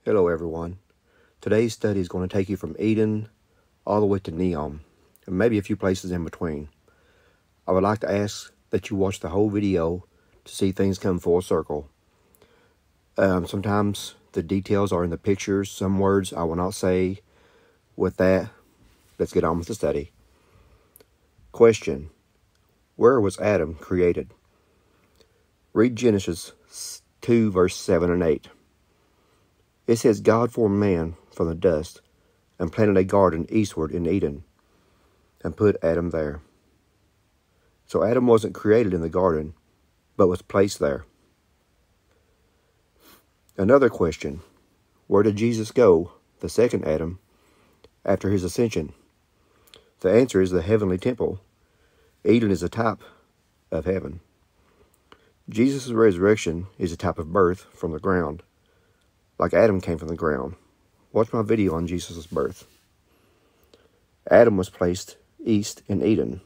Hello everyone. Today's study is going to take you from Eden all the way to Neom, and maybe a few places in between. I would like to ask that you watch the whole video to see things come full circle. Sometimes the details are in the pictures, some words I will not say. With that, let's get on with the study. Question: where was Adam created? Read Genesis 2 verse 7 and 8. It says, God formed man from the dust and planted a garden eastward in Eden and put Adam there. So Adam wasn't created in the garden, but was placed there. Another question: where did Jesus go, the second Adam, after his ascension? The answer is the heavenly temple. Eden is a type of heaven. Jesus' resurrection is a type of birth from the ground. Like Adam came from the ground. Watch my video on Jesus' birth. Adam was placed east in Eden.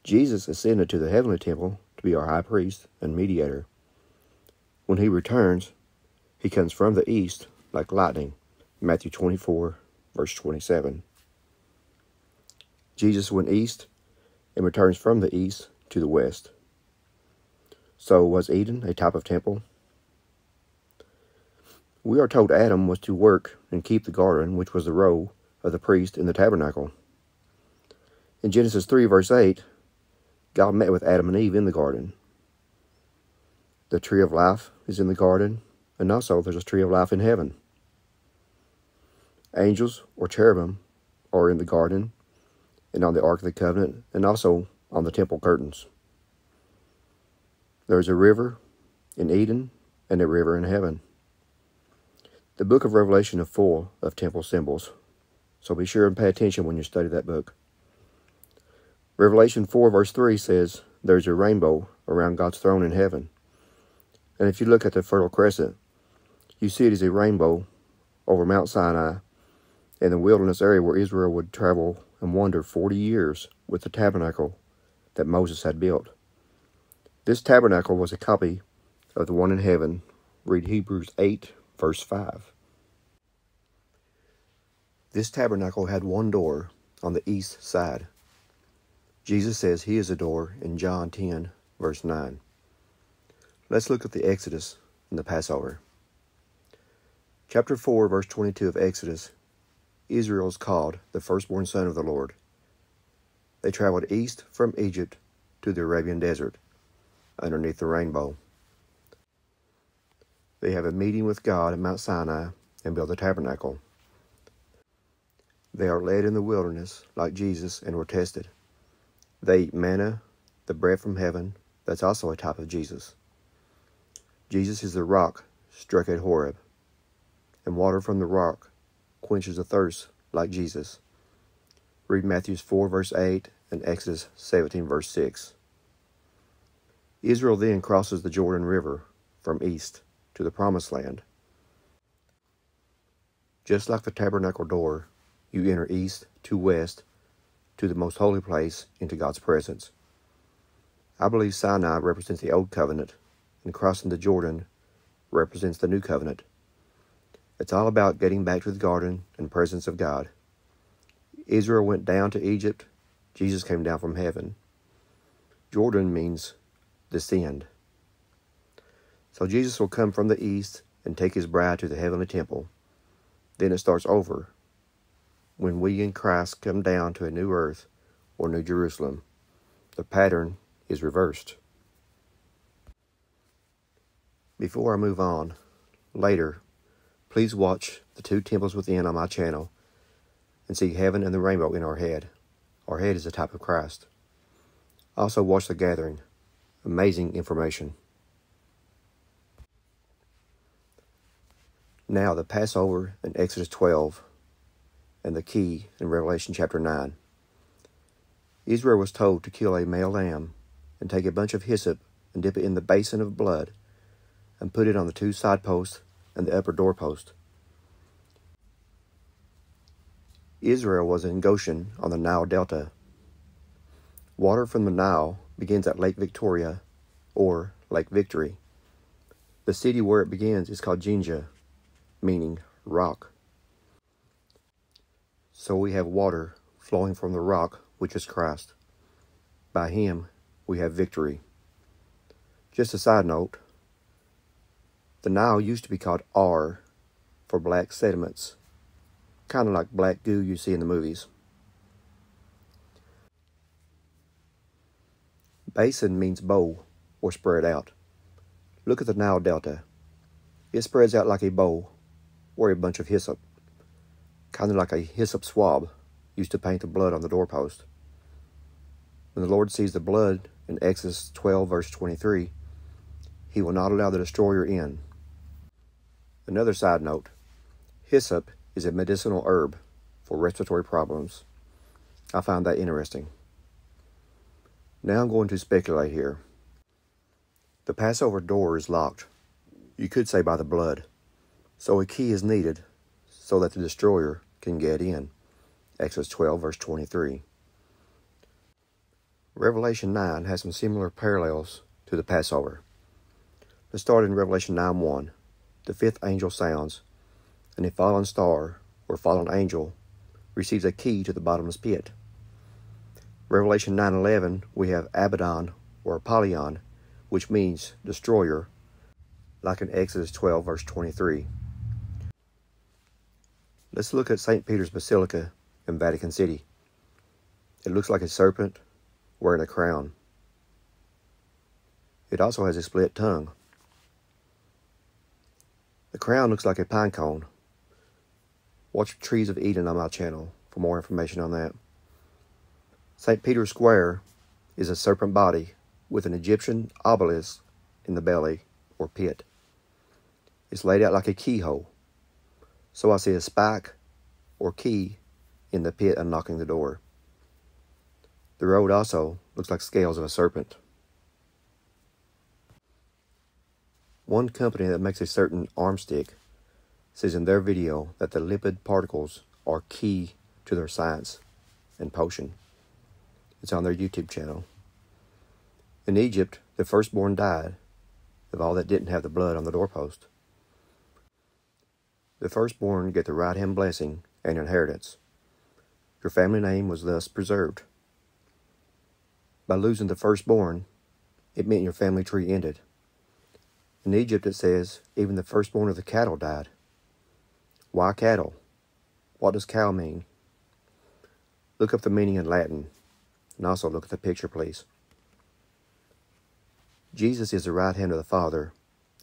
Jesus ascended to the heavenly temple to be our high priest and mediator. When he returns, he comes from the east like lightning. Matthew 24, verse 27. Jesus went east and returns from the east to the west. So was Eden a type of temple? We are told Adam was to work and keep the garden, which was the role of the priest in the tabernacle. In Genesis 3 verse 8, God met with Adam and Eve in the garden. The tree of life is in the garden, and also there's a tree of life in heaven. Angels or cherubim are in the garden and on the Ark of the Covenant and also on the temple curtains. There is a river in Eden and a river in heaven. The book of Revelation is full of temple symbols, so be sure and pay attention when you study that book. Revelation 4 verse 3 says, there's a rainbow around God's throne in heaven. And if you look at the Fertile Crescent, you see it as a rainbow over Mount Sinai in the wilderness area where Israel would travel and wander 40 years with the tabernacle that Moses had built. This tabernacle was a copy of the one in heaven. Read Hebrews 8 verse 5. This tabernacle had one door on the east side. Jesus says he is a door in John 10 verse 9. Let's look at the Exodus and the Passover. Chapter 4 verse 22 of Exodus, Israel is called the firstborn son of the Lord. They traveled east from Egypt to the Arabian desert underneath the rainbow. They have a meeting with God at Mount Sinai and build the tabernacle. They are led in the wilderness like Jesus and were tested. They eat manna, the bread from heaven. That's also a type of Jesus. Jesus is the rock struck at Horeb, and water from the rock quenches the thirst like Jesus. Read Matthew 4 verse 8 and Exodus 17 verse 6. Israel then crosses the Jordan River from east to the Promised Land. Just like the tabernacle door, you enter east to west to the most holy place into God's presence. I believe Sinai represents the Old Covenant, and crossing the Jordan represents the New Covenant. It's all about getting back to the garden and presence of God. Israel went down to Egypt. Jesus came down from heaven. Jordan means descend. So Jesus will come from the east and take his bride to the heavenly temple. Then it starts over when we in Christ come down to a new earth or New Jerusalem. The pattern is reversed. Before I move on, later, please watch the 2 temples within on my channel and see heaven and the rainbow in our head. Our head is a type of Christ. Also watch The Gathering. Amazing information. Now the Passover in Exodus 12 and the key in Revelation chapter 9. Israel was told to kill a male lamb and take a bunch of hyssop and dip it in the basin of blood and put it on the 2 side posts and the upper doorpost. Israel was in Goshen on the Nile Delta. Water from the Nile begins at Lake Victoria, or Lake Victory. The city where it begins is called Jinja. meaning rock. So we have water flowing from the rock, which is Christ. By him, we have victory. Just a side note, the Nile used to be called R for black sediments, kind of like black goo you see in the movies. Basin means bow or spread out. Look at the Nile Delta. It spreads out like a bow or a bunch of hyssop, kind of like a hyssop swab used to paint the blood on the doorpost. When the Lord sees the blood in Exodus 12 verse 23, he will not allow the destroyer in. Another side note, hyssop is a medicinal herb for respiratory problems. I found that interesting. Now I'm going to speculate here. The Passover door is locked, you could say by the blood, so a key is needed so that the destroyer can get in. Exodus 12 verse 23. Revelation 9 has some similar parallels to the Passover. Let's start in Revelation 9:1. The fifth angel sounds, and a fallen star or fallen angel receives a key to the bottomless pit. Revelation 9:11, we have Abaddon or Apollyon, which means destroyer, like in Exodus 12 verse 23. Let's look at St. Peter's Basilica in Vatican City. It looks like a serpent wearing a crown. It also has a split tongue. The crown looks like a pine cone. Watch Trees of Eden on my channel for more information on that. St. Peter's Square is a serpent body with an Egyptian obelisk in the belly or pit. It's laid out like a keyhole. So I see a spike or key in the pit unlocking the door. The road also looks like scales of a serpent. One company that makes a certain arm stick says in their video that the lipid particles are key to their science and potion. It's on their YouTube channel. In Egypt, the firstborn died of all that didn't have the blood on the doorpost. The firstborn get the right-hand blessing and inheritance. Your family name was thus preserved. By losing the firstborn, it meant your family tree ended. In Egypt it says, even the firstborn of the cattle died. Why cattle? What does cow mean? Look up the meaning in Latin, and also look at the picture, please. Jesus is the right hand of the Father,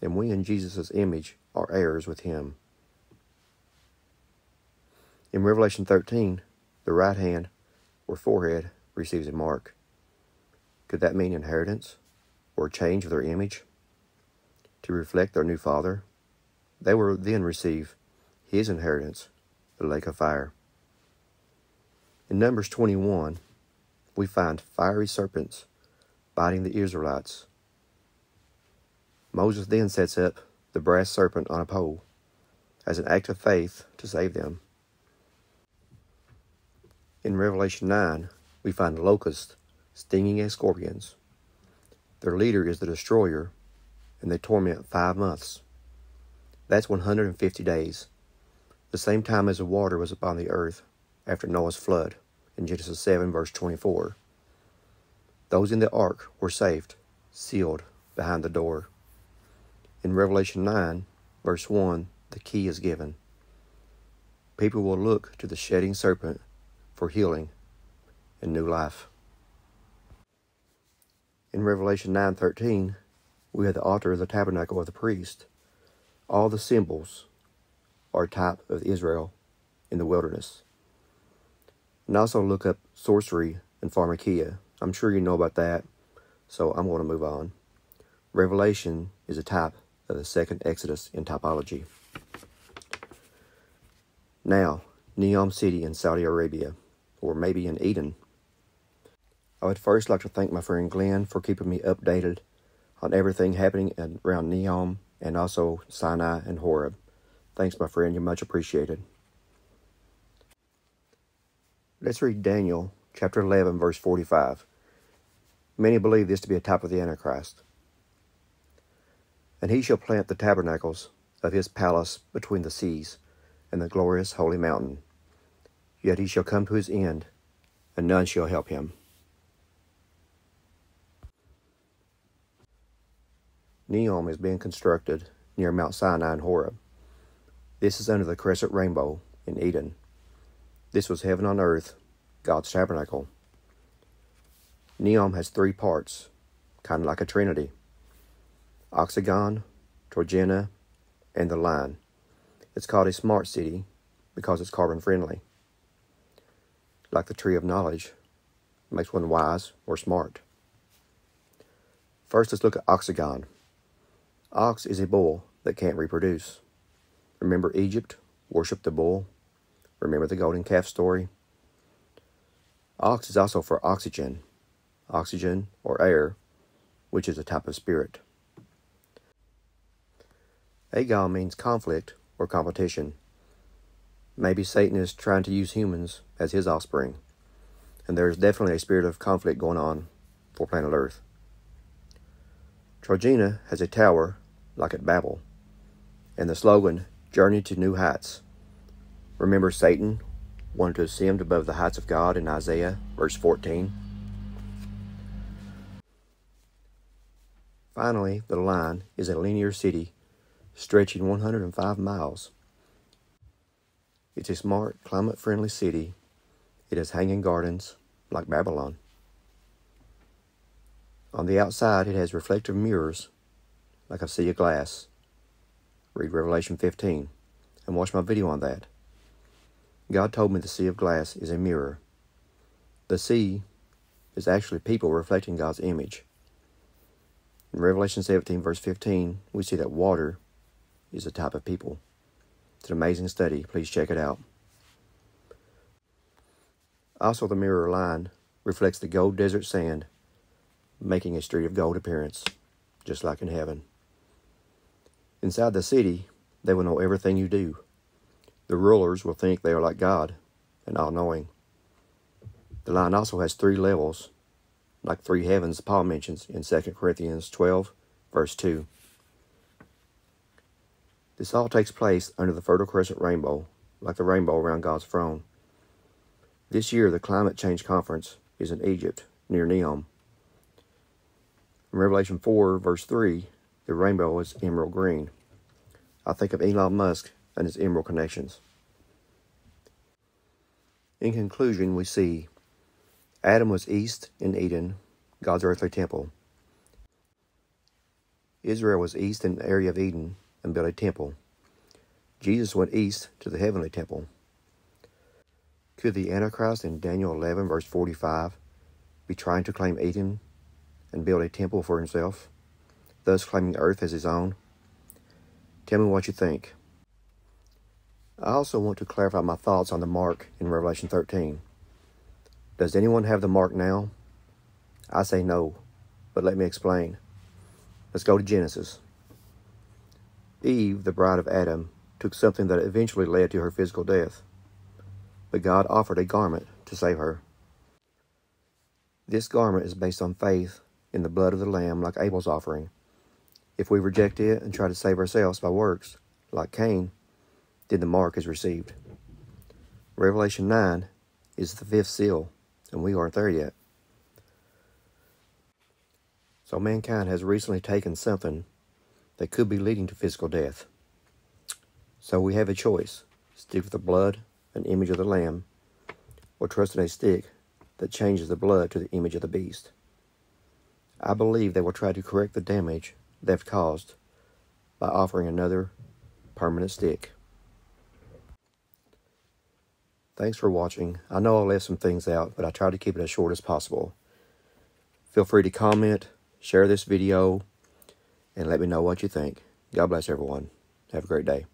and we in Jesus' image are heirs with him. In Revelation 13, the right hand or forehead receives a mark. Could that mean inheritance or change of their image to reflect their new father? They will then receive his inheritance, the lake of fire. In Numbers 21, we find fiery serpents biting the Israelites. Moses then sets up the brass serpent on a pole as an act of faith to save them. In Revelation 9, we find locusts stinging as scorpions. Their leader is the destroyer, and they torment 5 months. That's 150 days, the same time as the water was upon the earth after Noah's flood in Genesis 7 verse 24. Those in the ark were saved, sealed behind the door. In Revelation 9 verse 1, the key is given. People will look to the shedding serpent for healing and new life. In Revelation 9:13, we have the altar of the tabernacle of the priest. All the symbols are a type of Israel in the wilderness. And also look up sorcery and pharmakia. I'm sure you know about that, so I'm going to move on. Revelation is a type of the second Exodus in typology. Now, Neom City in Saudi Arabia, or maybe in Eden. I would first like to thank my friend Glenn for keeping me updated on everything happening around Neom and also Sinai and Horeb. Thanks, my friend. You're much appreciated. Let's read Daniel chapter 11, verse 45. Many believe this to be a type of the Antichrist. And he shall plant the tabernacles of his palace between the seas and the glorious holy mountain. Yet he shall come to his end, and none shall help him. Neom is being constructed near Mount Sinai and Horeb. This is under the crescent rainbow in Eden. This was heaven on earth, God's tabernacle. Neom has 3 parts, kind of like a trinity: Oxagon, Torgina, and the line. It's called a smart city because it's carbon friendly. Like the tree of knowledge, makes one wise or smart. First, let's look at Oxagon. Ox is a bull that can't reproduce. Remember Egypt worshipped the bull? Remember the golden calf story? Ox is also for oxygen or air, which is a type of spirit. Agon means conflict or competition. Maybe Satan is trying to use humans as his offspring, and there is definitely a spirit of conflict going on for planet Earth. Trojana has a tower like at Babel, and the slogan, "Journey to New Heights." Remember Satan wanted to ascend above the heights of God in Isaiah, verse 14. Finally, the line is a linear city stretching 105 miles. It's a smart, climate-friendly city. It has hanging gardens, like Babylon. On the outside, it has reflective mirrors, like a sea of glass. Read Revelation 15, and watch my video on that. God told me the sea of glass is a mirror. The sea is actually people reflecting God's image. In Revelation 17, verse 15, we see that water is a type of people. It's an amazing study. Please check it out. Also, the mirror line reflects the gold desert sand, making a street of gold appearance, just like in heaven. Inside the city, they will know everything you do. The rulers will think they are like God and all-knowing. The line also has 3 levels, like 3 heavens Paul mentions in 2 Corinthians 12, verse 2. This all takes place under the Fertile Crescent rainbow, like the rainbow around God's throne. This year, the Climate Change Conference is in Egypt, near Neom. In Revelation 4, verse 3, the rainbow is emerald green. I think of Elon Musk and his emerald connections. In conclusion, we see Adam was east in Eden, God's earthly temple. Israel was east in the area of Eden and built a temple. Jesus went east to the heavenly temple. Could the Antichrist in Daniel 11, verse 45, be trying to claim Eden and build a temple for himself, thus claiming earth as his own? Tell me what you think. I also want to clarify my thoughts on the mark in Revelation 13. Does anyone have the mark now? I say no, but let me explain. Let's go to Genesis. Eve, the bride of Adam, took something that eventually led to her physical death, but God offered a garment to save her. This garment is based on faith in the blood of the Lamb, like Abel's offering. If we reject it and try to save ourselves by works, like Cain, then the mark is received. Revelation 9 is the 5th seal, and we aren't there yet. So mankind has recently taken something that could be leading to physical death. So we have a choice: stick with the blood and image of the Lamb, or trust in a stick that changes the blood to the image of the beast. I believe they will try to correct the damage they've caused by offering another permanent stick. Thanks for watching. I know I left some things out, but I tried to keep it as short as possible. Feel free to comment, share this video, and let me know what you think. God bless everyone. Have a great day.